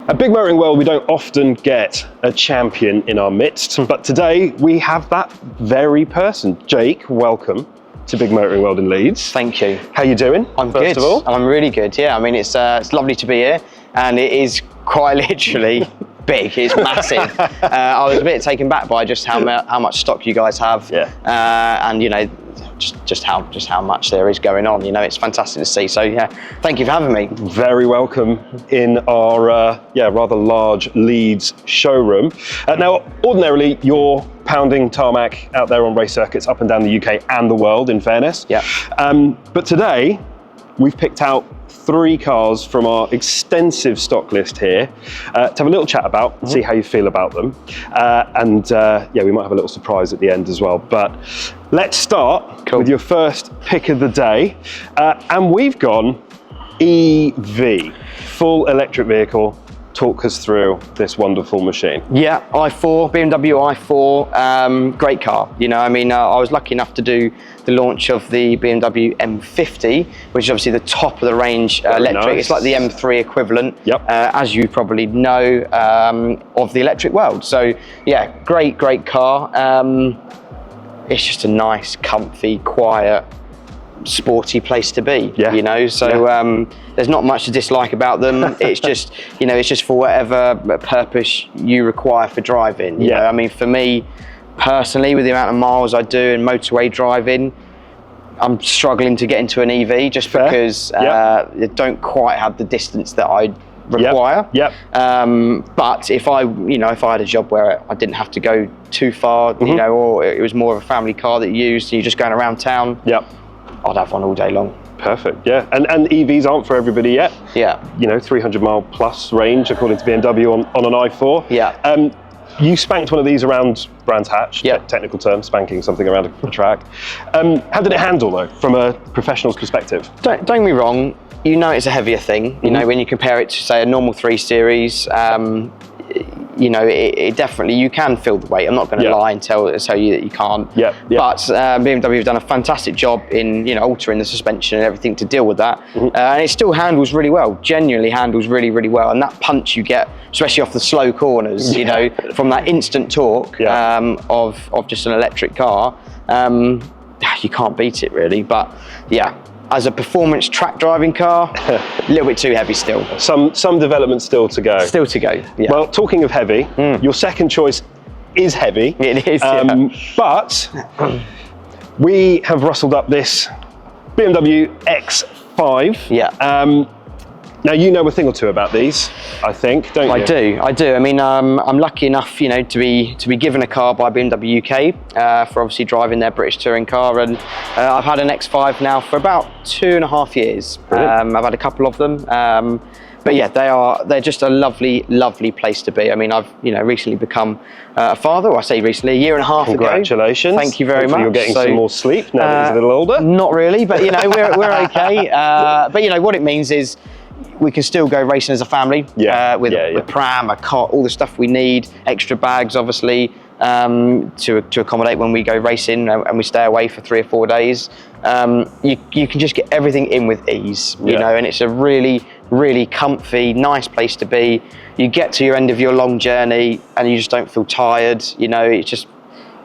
At Big Motoring World, we don't often get a champion in our midst, but today we have that very person. Jake, welcome to Big Motoring World in Leeds. Thank you. How you doing? I'm first good. of all? I'm really good. Yeah, I mean it's lovely to be here, and it is quite literally big. It's massive. I was a bit taken back by just how much stock you guys have, and you know, just how much there is going on. You know, it's fantastic to see. So yeah, thank you for having me. Very welcome in our rather large Leeds showroom. Now, ordinarily you're pounding tarmac out there on race circuits up and down the UK and the world, in fairness. Yeah. But today we've picked out 3 cars from our extensive stock list here to have a little chat about, see how you feel about them. We might have a little surprise at the end as well. But let's start with your first pick of the day. And we've gone EV, full electric vehicle. Talk us through this wonderful machine. Yeah, i4, BMW i4, great car. You know, I mean, I was lucky enough to do the launch of the BMW M50, which is obviously the top of the range electric. Nice. It's like the M3 equivalent, as you probably know, of the electric world. So yeah, great car. It's just a nice, comfy, quiet, sporty place to be, you know, so there's not much to dislike about them. It's just, you know, it's just for whatever purpose you require for driving. You know, I mean, for me personally, with the amount of miles I do in motorway driving, I'm struggling to get into an EV just because they don't quite have the distance that I require. But if I had a job where I didn't have to go too far, you know, or it was more of a family car that you used, you're just going around town, I'd have one all day long. Perfect, yeah. And EVs aren't for everybody yet. Yeah. You know, 300 mile plus range, according to BMW on an i4. Yeah. You spanked one of these around Brands Hatch, technical term, spanking something around a track. How did it handle, though, from a professional's perspective? Don't get me wrong, you know it's a heavier thing. You know, when you compare it to, say, a normal 3 Series, you know, it definitely, you can feel the weight. I'm not going to lie and tell you that you can't. But BMW have done a fantastic job in, you know, altering the suspension and everything to deal with that. And it still handles really well, genuinely handles really well. And that punch you get, especially off the slow corners, you know, from that instant torque of just an electric car, you can't beat it really. But yeah, as a performance track driving car, a little bit too heavy still. Some development still to go. Still to go, yeah. Well, talking of heavy, your second choice is heavy. It is, but we have rustled up this BMW X5. Yeah. Now, you know a thing or two about these, I think, don't you? I do. I mean, I'm lucky enough, you know, to be given a car by BMW UK for obviously driving their British touring car, and I've had an X5 now for about 2.5 years. I've had a couple of them, but yeah, they're just a lovely place to be. I mean, I've recently become a father. Well, I say recently, 1.5 years ago. Congratulations! Thank you very much. You're getting some more sleep now that he's a little older. Not really, but you know, we're okay. But you know what it means is, we can still go racing as a family with a pram, a cot, all the stuff we need, extra bags obviously to accommodate when we go racing and we stay away for 3 or 4 days. You can just get everything in with ease, you know, and it's a really comfy, nice place to be. You get to your end of your long journey and you just don't feel tired, you know, it's just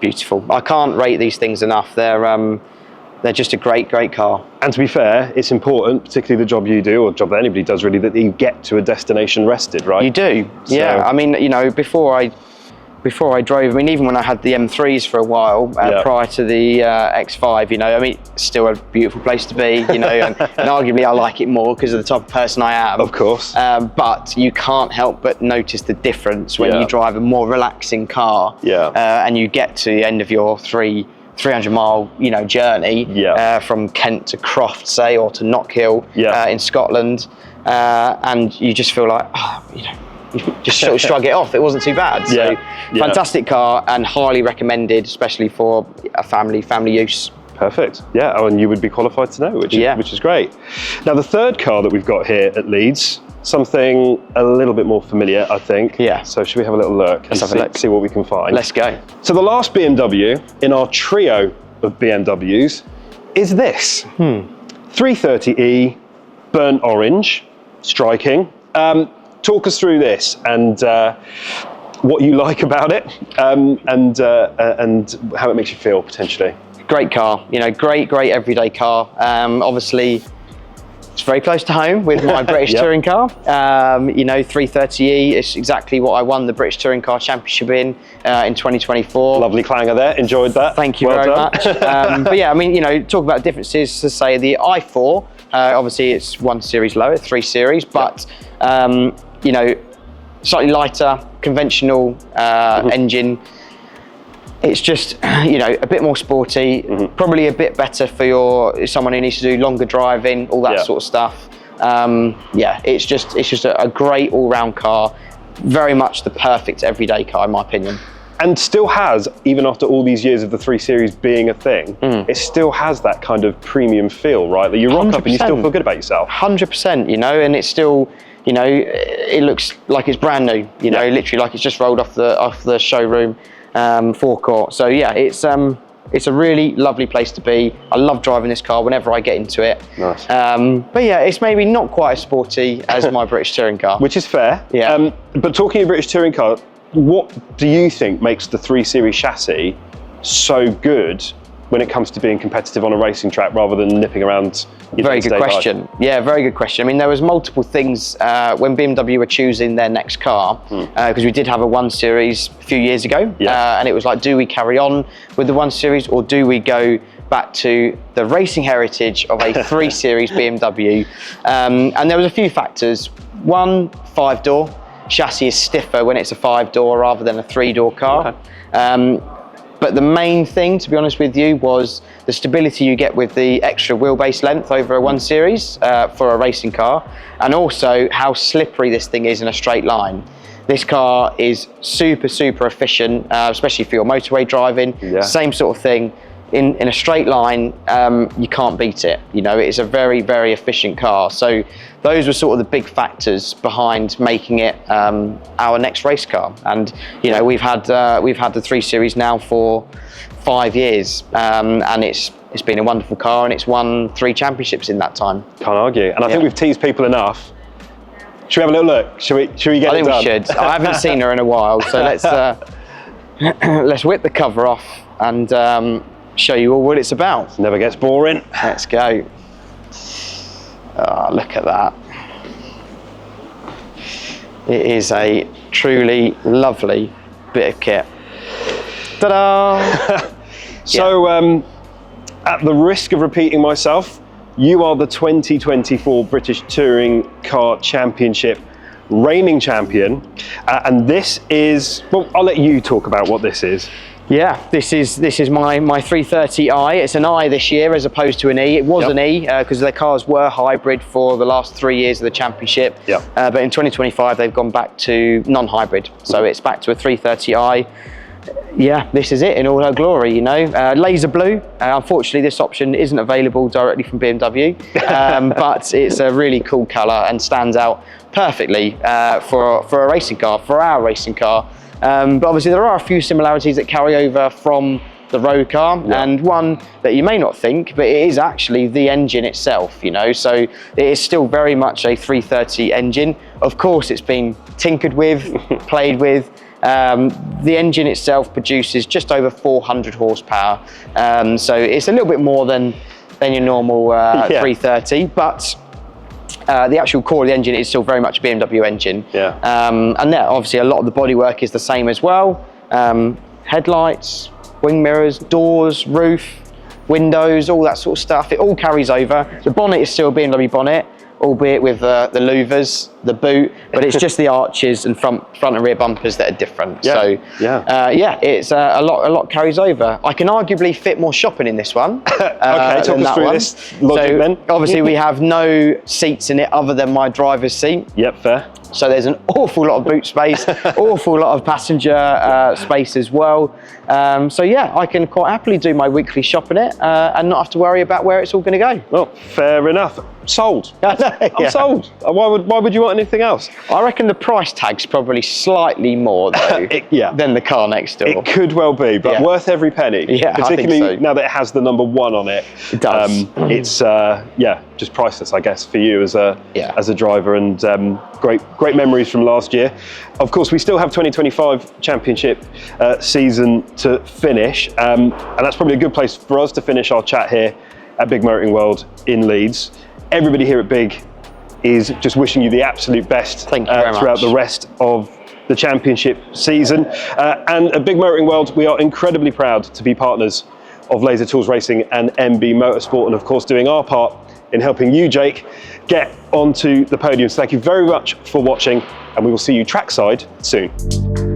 beautiful. I can't rate these things enough. They're just a great car. And to be fair, it's important, particularly the job you do, or the job that anybody does really, that you get to a destination rested, right? You do, yeah. I mean, you know, before I drove, I mean, even when I had the M3s for a while, prior to the X5, you know, I mean, it's still a beautiful place to be, you know, and arguably I like it more because of the type of person I am. Of course. But you can't help but notice the difference when you drive a more relaxing car and you get to the end of your 300 mile, you know, journey from Kent to Croft, say, or to Knockhill in Scotland, and you just feel like, you know, you just sort of shrug it off. It wasn't too bad. So fantastic car and highly recommended, especially for a family use. Perfect. Yeah, oh, and you would be qualified to know, which is great. Now, the third car that we've got here at Leeds, something a little bit more familiar, I think. Yeah. So should we have a little look and see what we can find? Let's go. So the last BMW in our trio of BMWs is this. 330e, burnt orange, striking. talk us through this and what you like about it, and how it makes you feel potentially. Great car, you know, great everyday car. Obviously, it's very close to home with my British touring car. You know, 330e, it's exactly what I won the British Touring Car Championship in 2024. Lovely clanger there, enjoyed that. Thank you very much. But yeah, I mean, you know, talk about differences, to say the i4, obviously it's 1 series lower, 3 series, but you know, slightly lighter, conventional engine. It's just, you know, a bit more sporty, probably a bit better for someone who needs to do longer driving, all that sort of stuff. Yeah, it's just a great all-round car, very much the perfect everyday car in my opinion. And still has, even after all these years of the 3 Series being a thing, it still has that kind of premium feel, right? That you rock 100%. Up and you still feel good about yourself. 100%, you know, and it's still, you know, it looks like it's brand new, you know, literally like it's just rolled off the showroom. Forecourt. So yeah, it's a really lovely place to be. I love driving this car whenever I get into it. Nice. But yeah, it's maybe not quite as sporty as my British touring car. Which is fair. Yeah. But talking of British touring car, what do you think makes the 3 Series chassis so good when it comes to being competitive on a racing track rather than nipping around? Very good question. Yeah, very good question. I mean, there was multiple things when BMW were choosing their next car, because we did have a 1 Series a few years ago, and it was like, do we carry on with the 1 Series or do we go back to the racing heritage of a 3 Series BMW? And there was a few factors. One, 5-door. Chassis is stiffer when it's a 5-door rather than a 3-door car. Okay. But the main thing, to be honest with you, was the stability you get with the extra wheelbase length over a 1 Series for a racing car, and also how slippery this thing is in a straight line. This car is super efficient, especially for your motorway driving. Same sort of thing. In a straight line, you can't beat it. You know, it's a very efficient car. So those were sort of the big factors behind making it our next race car. And you know, we've had the 3 Series now for 5 years, and it's been a wonderful car, and it's won 3 championships in that time. Can't argue. And I think we've teased people enough. Should we have a little look? Should we get it done? I think we should. I haven't seen her in a while, so let's whip the cover off and show you all what it's about. Never gets boring. Let's go. Oh, look at that. It is a truly lovely bit of kit. Ta-da! So, at the risk of repeating myself, you are the 2024 British Touring Car Championship reigning champion, and this is, well, I'll let you talk about what this is. Yeah, this is my 330i. It's an I this year as opposed to an E. It was an E because their cars were hybrid for the last 3 years of the championship. But in 2025 they've gone back to non-hybrid, so it's back to a 330i. Yeah, this is it in all her glory, you know. Laser blue. Unfortunately, this option isn't available directly from BMW, but it's a really cool colour and stands out perfectly for a racing car, for our racing car. But obviously there are a few similarities that carry over from the road car, and one that you may not think, but it is actually the engine itself, you know, so it is still very much a 330 engine. Of course, it's been tinkered with, played with. The engine itself produces just over 400 horsepower, so it's a little bit more than your normal 330, but the actual core of the engine is still very much a BMW engine. And there, obviously, a lot of the bodywork is the same as well. Headlights, wing mirrors, doors, roof, windows, all that sort of stuff. It all carries over. The bonnet is still a BMW bonnet, albeit with the louvers, the boot, but it's just the arches and front and rear bumpers that are different. So it's a lot carries over. I can arguably fit more shopping in this one. Okay, talk us through this logic then. Obviously we have no seats in it other than my driver's seat. Yep, fair. So there's an awful lot of boot space, awful lot of passenger space as well. So yeah, I can quite happily do my weekly shop in it and not have to worry about where it's all going to go. Well, fair enough. Sold. I'm sold. Why would you want anything else? I reckon the price tag's probably slightly more though than the car next door. It could well be, but worth every penny. Yeah, particularly I think so. Now that it has the number 1 on it. It does. It's just priceless, I guess, for you as a driver, and great great memories from last year. Of course, we still have 2025 championship season to finish, and that's probably a good place for us to finish our chat here at Big Motoring World in Leeds. Everybody here at Big is just wishing you the absolute best throughout the rest of the championship season. And at Big Motoring World, we are incredibly proud to be partners of Laser Tools Racing and MB Motorsport, and of course doing our part in helping you, Jake, get onto the podium. So thank you very much for watching, and we will see you trackside soon.